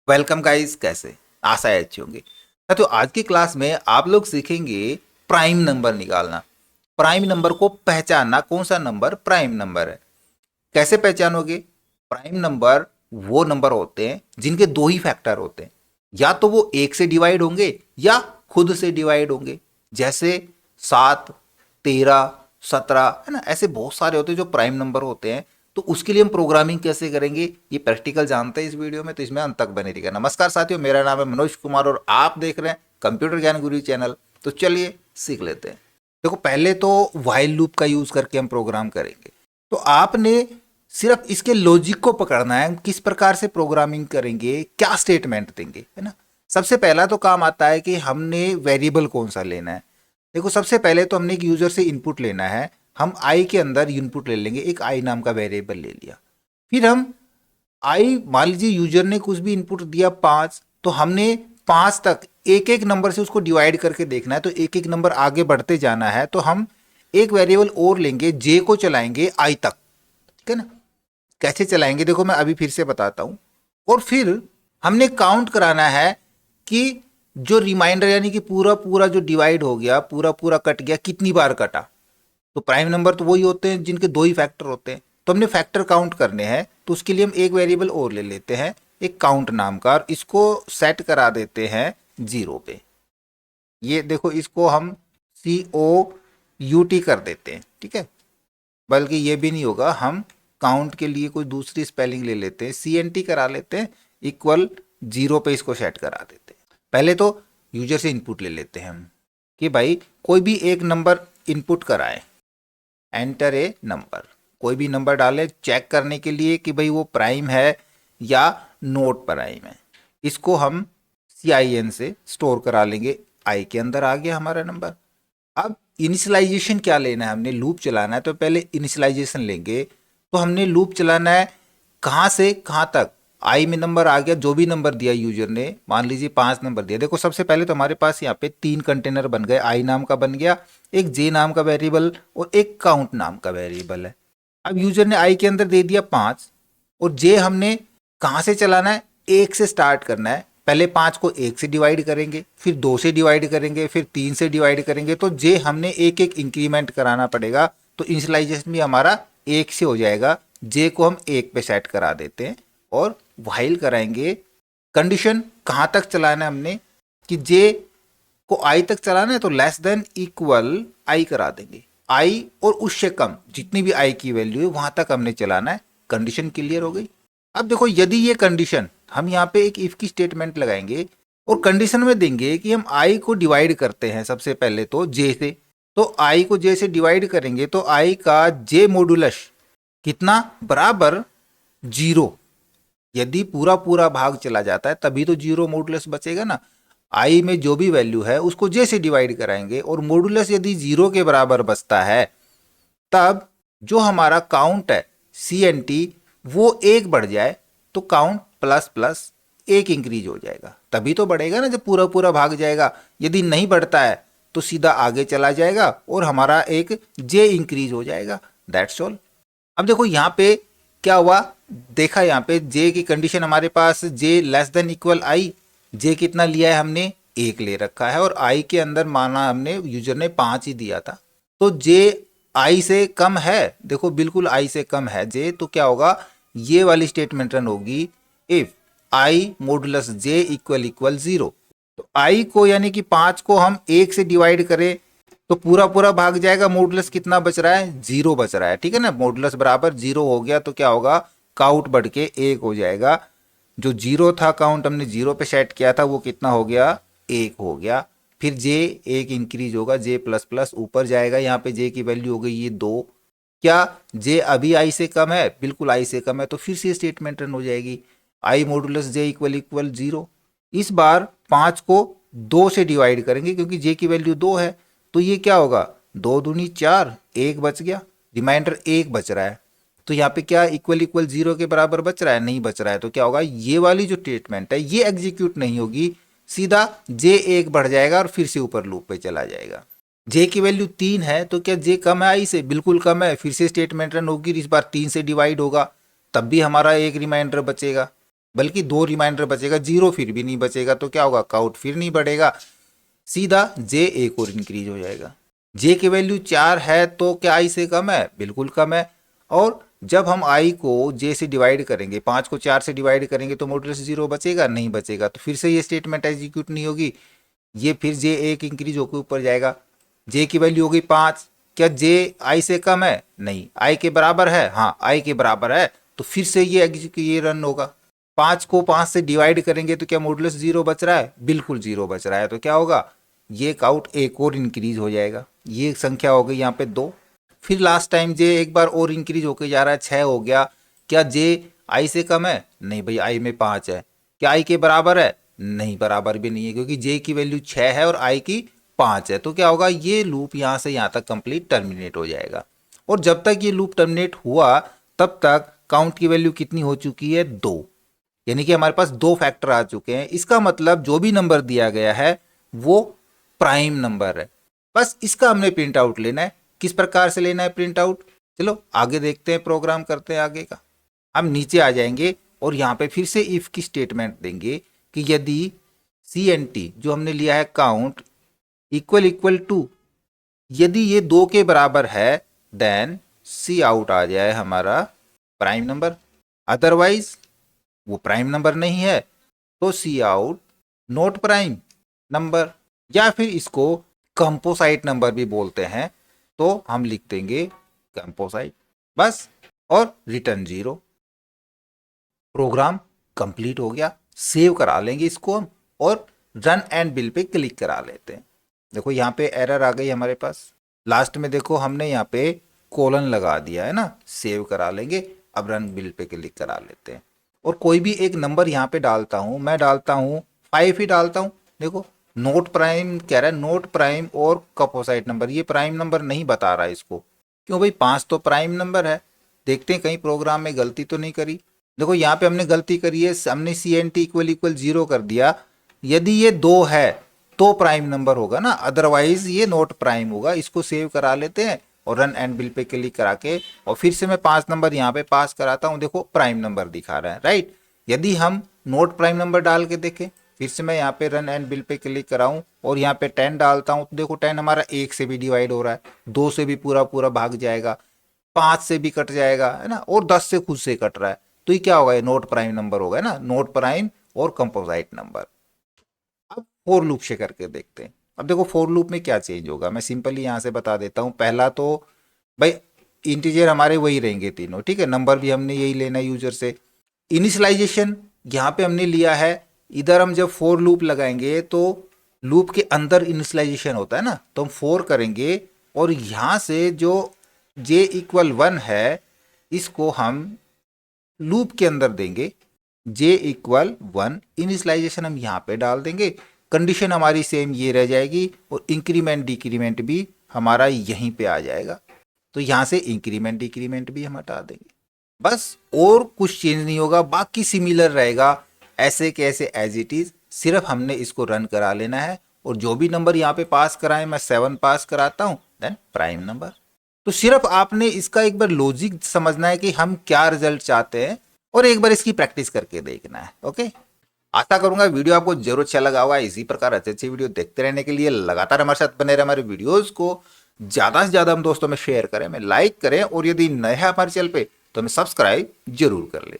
Welcome guys, कैसे आशा है अच्छे होंगे। तो आज की क्लास में आप लोग सीखेंगे प्राइम नंबर निकालना। प्राइम नंबर को पहचानना, कौन सा नंबर प्राइम नंबर है। कैसे पहचानोगे? प्राइम नंबर वो नंबर होते हैं जिनके दो ही फैक्टर होते हैं, या तो वो एक से डिवाइड होंगे या खुद से डिवाइड होंगे। जैसे 7, 13, 17 है ना, ऐसे बहुत सारे होते हैं जो प्राइम नंबर होते हैं। तो उसके लिए हम प्रोग्रामिंग कैसे करेंगे ये प्रैक्टिकल जानते हैं इस वीडियो में, तो इसमें अंत तक बने रहिएगा। नमस्कार साथियों, मेरा नाम है मनोज कुमार और आप देख रहे हैं कंप्यूटर ज्ञान गुरु चैनल। तो चलिए सीख लेते हैं। देखो, पहले तो व्हाइल लूप का यूज करके हम प्रोग्राम करेंगे। तो आपने सिर्फ इसके लॉजिक को पकड़ना है, किस प्रकार से प्रोग्रामिंग करेंगे, क्या स्टेटमेंट देंगे, है ना। सबसे पहला तो काम आता है कि हमने वेरिएबल कौन सा लेना है। देखो, सबसे पहले तो हमने एक यूजर से इनपुट लेना है। हम आई के अंदर इनपुट ले लेंगे, एक आई नाम का वेरिएबल ले लिया। फिर हम आई, मान लीजिए यूजर ने कुछ भी इनपुट दिया 5, तो हमने 5 तक एक एक नंबर से उसको डिवाइड करके देखना है। तो एक एक नंबर आगे बढ़ते जाना है, तो हम एक वेरिएबल और लेंगे, जे को चलाएंगे आई तक। ठीक है ना। कैसे चलाएंगे देखो, मैं अभी फिर से बताता हूं। और फिर हमने काउंट कराना है कि जो रिमाइंडर यानी कि पूरा पूरा जो डिवाइड हो गया, पूरा पूरा कट गया, कितनी बार कटा। तो प्राइम नंबर तो वही होते हैं जिनके दो ही फैक्टर होते हैं। तो हमने फैक्टर काउंट करने हैं, तो उसके लिए हम एक वेरिएबल और ले लेते हैं, एक काउंट नाम का, और इसको सेट करा देते हैं 0 पे। ये देखो, इसको हम COUT कर देते हैं। ठीक है, बल्कि ये भी नहीं होगा, हम काउंट के लिए कोई दूसरी स्पेलिंग ले लेते हैं, CNT करा लेते हैं, इक्वल 0 पे इसको सेट करा देते हैं। पहले तो यूजर से इनपुट ले लेते हैं हम कि भाई कोई भी एक नंबर इनपुट कराए, एंटर ए नंबर। कोई भी नंबर डाले चेक करने के लिए कि भाई वो प्राइम है या नोट प्राइम है। इसको हम CIN से स्टोर करा लेंगे, आई के अंदर आ गया हमारा नंबर। अब इनिशियलाइजेशन क्या लेना है, हमने लूप चलाना है, तो पहले इनिशियलाइजेशन लेंगे। तो हमने लूप चलाना है कहाँ से कहाँ तक। आई में नंबर आ गया, जो भी नंबर दिया यूजर ने, मान लीजिए 5 नंबर दिया। देखो, सबसे पहले तो हमारे पास यहाँ पे 3 कंटेनर बन गए, आई नाम का बन गया, एक जे नाम का वेरिएबल और एक काउंट नाम का वेरिएबल है। अब यूजर ने आई के अंदर दे दिया 5, और जे हमने कहाँ से चलाना है, 1 से स्टार्ट करना है। पहले 5 को 1 से डिवाइड करेंगे, फिर 2 से डिवाइड करेंगे, फिर 3 से डिवाइड करेंगे। तो जे हमने एक एक इंक्रीमेंट कराना पड़ेगा। तो इनिशियलाइजेशन भी हमारा 1 से हो जाएगा, जे को हम 1 पे सेट करा देते हैं और व्हाइल कराएंगे। कंडीशन कहाँ तक चलाना है हमने, कि जे को आई तक चलाना है, तो लेस देन इक्वल आई करा देंगे। आई और उससे कम जितनी भी आई की वैल्यू है वहां तक हमने चलाना है। कंडीशन क्लियर हो गई। अब देखो, यदि ये कंडीशन, हम यहाँ पे एक इफ की स्टेटमेंट लगाएंगे और कंडीशन में देंगे कि हम आई को डिवाइड करते हैं सबसे पहले तो जे से। तो आई को जे से डिवाइड करेंगे तो आई का जे मॉडुलस कितना, बराबर 0। यदि पूरा पूरा भाग चला जाता है तभी तो 0 मॉडुलस बचेगा ना। आई में जो भी वैल्यू है उसको जे से डिवाइड कराएंगे, और मॉडुलस यदि 0 के बराबर बचता है तब जो हमारा काउंट है CNT वो 1 बढ़ जाए, तो काउंट प्लस प्लस 1 इंक्रीज हो जाएगा। तभी तो बढ़ेगा ना, जब पूरा पूरा भाग जाएगा। यदि नहीं बढ़ता है तो सीधा आगे चला जाएगा और हमारा एक जे इंक्रीज हो जाएगा। That's all. अब देखो यहाँ पे क्या हुआ, देखा यहाँ पे जे की कंडीशन हमारे पास, जे लेस देन इक्वल आई। जे कितना लिया है हमने, 1 ले रखा है, और आई के अंदर माना हमने यूजर ने 5 ही दिया था। तो जे आई से कम है, देखो बिल्कुल आई से कम है जे, तो क्या होगा, ये वाली स्टेटमेंट रन होगी, if I modulus J equal equal 0। तो आई को यानी कि 5 को हम 1 से डिवाइड करें तो पूरा पूरा भाग जाएगा। मॉडुलस कितना बच रहा है, 0 बच रहा है। ठीक है ना, मॉडुलस बराबर 0 हो गया तो क्या होगा, काउंट बढ़ के 1 हो जाएगा। जो 0 था, काउंट हमने 0 पे सेट किया था, वो कितना हो गया, 1 हो गया। फिर जे 1 इंक्रीज होगा, जे प्लस प्लस ऊपर जाएगा। यहाँ पे जे की वैल्यू हो गई ये 2। क्या जे अभी आई से कम है, बिल्कुल आई से कम है, तो फिर से स्टेटमेंट रन हो जाएगी, आई मॉडुलस जे इक्वल इक्वल 0। इस बार 5 को 2 से डिवाइड करेंगे क्योंकि जे की वैल्यू 2 है। तो ये क्या होगा, 2 दूनी 4, 1 बच गया, रिमाइंडर 1 बच रहा है। तो यहाँ पे क्या इक्वल इक्वल 0 के बराबर बच रहा है, नहीं बच रहा है। तो क्या होगा, ये वाली जो स्टेटमेंट है ये एग्जीक्यूट नहीं होगी, सीधा जे 1 बढ़ जाएगा और फिर से ऊपर लूप पे चला जाएगा। जे की वैल्यू 3 है, तो क्या जे कम है आई से, बिल्कुल कम है। फिर से स्टेटमेंट रन होगी, इस बार 3 से डिवाइड होगा, तब भी हमारा एक रिमाइंडर बचेगा। बल्कि 2 रिमाइंडर बचेगा, 0 फिर भी नहीं बचेगा, तो क्या होगा, काउंट फिर नहीं बढ़ेगा, सीधा जे एक और इंक्रीज हो जाएगा। जे की वैल्यू 4 है तो क्या आई से कम है, बिल्कुल कम है। और जब हम आई को जे से डिवाइड करेंगे, 5 को 4 से डिवाइड करेंगे तो मॉडुलस 0 बचेगा, नहीं बचेगा, तो फिर से ये स्टेटमेंट एग्जीक्यूट नहीं होगी, ये फिर जे एक इंक्रीज होकर ऊपर जाएगा। जे की वैल्यू हो गई 5, क्या जे आई से कम है, नहीं, आई के बराबर है, हाँ आई के बराबर है, तो फिर से ये रन होगा। 5 को 5 से डिवाइड करेंगे तो क्या मॉडुलस 0 बच रहा है, बिल्कुल 0 बच रहा है, तो क्या होगा, ये काउंट एक और इंक्रीज हो जाएगा, ये संख्या हो गई यहाँ पे 2। फिर लास्ट टाइम जे एक बार और इंक्रीज होकर जा रहा है, 6 हो गया, क्या जे आई से कम है, नहीं भाई, आई में 5 है, क्या आई के बराबर है, नहीं, बराबर भी नहीं है, क्योंकि जे की वैल्यू 6 है और आई की 5 है, तो क्या होगा, ये लूप यहाँ से यहाँ तक कंप्लीट टर्मिनेट हो जाएगा। और जब तक ये लूप टर्मिनेट हुआ तब तक काउंट की वैल्यू कितनी हो चुकी है, 2, यानी कि हमारे पास 2 फैक्टर आ चुके हैं। इसका मतलब जो भी नंबर दिया गया है वो प्राइम नंबर है, बस इसका हमने प्रिंट आउट लेना है। किस प्रकार से लेना है प्रिंट आउट, चलो आगे देखते हैं, प्रोग्राम करते हैं आगे का। हम नीचे आ जाएंगे और यहाँ पे फिर से इफ की स्टेटमेंट देंगे कि यदि CNT जो हमने लिया है काउंट इक्वल टू, यदि ये 2 के बराबर है देन सी आउट आ जाए हमारा प्राइम नंबर, अदरवाइज वो प्राइम नंबर नहीं है तो सी आउट नॉट प्राइम नंबर, या फिर इसको कंपोसाइट नंबर भी बोलते हैं, तो हम लिख देंगे कंपोसाइट बस, और रिटर्न 0। प्रोग्राम कंप्लीट हो गया, सेव करा लेंगे इसको हम और रन एंड बिल पे क्लिक करा लेते हैं। देखो यहाँ पे एरर आ गई हमारे पास, लास्ट में देखो हमने यहाँ पे कोलन लगा दिया है ना, सेव करा लेंगे, अब रन बिल पे क्लिक करा लेते हैं और कोई भी एक नंबर यहाँ पे डालता हूँ, मैं डालता हूँ 5 ही डालता हूँ। देखो नोट प्राइम कह रहा है, नोट प्राइम और कंपोसाइट नंबर, ये प्राइम नंबर नहीं बता रहा है इसको, क्यों भाई, 5 तो प्राइम नंबर है। देखते हैं कहीं प्रोग्राम में गलती तो नहीं करी। देखो यहाँ पे हमने गलती करी है, हमने CNT इक्वल 0 कर दिया, यदि ये 2 है तो प्राइम नंबर होगा ना, अदरवाइज ये नोट प्राइम होगा। इसको सेव करा लेते हैं और रन एंड बिल पे क्लिक करा के और फिर से मैं 5 नंबर यहाँ पे पास कराता हूँ, देखो प्राइम नंबर दिखा रहा है, राइट। यदि हम नोट प्राइम नंबर डाल के देखें, फिर से मैं यहाँ पे रन एंड बिल पे क्लिक कराऊं और यहाँ पे 10 डालता हूँ, तो देखो 10 हमारा 1 से भी डिवाइड हो रहा है, 2 से भी पूरा पूरा भाग जाएगा, 5 से भी कट जाएगा, है ना, और 10 से खुद से कट रहा है, तो ये क्या होगा, ये नोट प्राइम नंबर होगा ना, नोट प्राइम और कंपोजाइट नंबर। अब फोर लूप से करके देखते हैं। अब देखो फोर लूप में क्या चेंज होगा, मैं सिंपली यहाँ से बता देता हूँ। पहला तो भाई इंटीजर हमारे वही रहेंगे तीनों, ठीक है, नंबर भी हमने यही लेना है यूजर से। इनिशियलाइजेशन यहाँ पे हमने लिया है, इधर हम जब फोर लूप लगाएंगे तो लूप के अंदर इनिशियलाइजेशन होता है ना, तो हम 4 करेंगे और यहाँ से जो j इक्वल 1 है इसको हम लूप के अंदर देंगे, j इक्वल 1, इनिशियलाइजेशन हम यहाँ पे डाल देंगे, कंडीशन हमारी सेम ये रह जाएगी और इंक्रीमेंट डिक्रीमेंट भी हमारा यहीं पे आ जाएगा, तो यहाँ से इंक्रीमेंट डिक्रीमेंट भी हम हटा देंगे, बस और कुछ चेंज नहीं होगा, बाकी सिमिलर रहेगा ऐसे के ऐसे एज इट इज। सिर्फ हमने इसको रन करा लेना है और जो भी नंबर यहाँ पे पास कराएं, मैं 7 पास कराता हूँ, देन प्राइम नंबर। तो सिर्फ आपने इसका एक बार लॉजिक समझना है कि हम क्या रिजल्ट चाहते हैं और एक बार इसकी प्रैक्टिस करके देखना है। ओके, आशा करूंगा वीडियो आपको जरूर अच्छा लगा होगा। इसी प्रकार अच्छे अच्छे वीडियो देखते रहने के लिए लगातार हमारे साथ बने रहे, हमारे वीडियोस को ज्यादा से ज्यादा हम दोस्तों में शेयर करें, में लाइक करें और यदि नए हैं हमारे चैनल पे तो हमें सब्सक्राइब जरूर कर ले।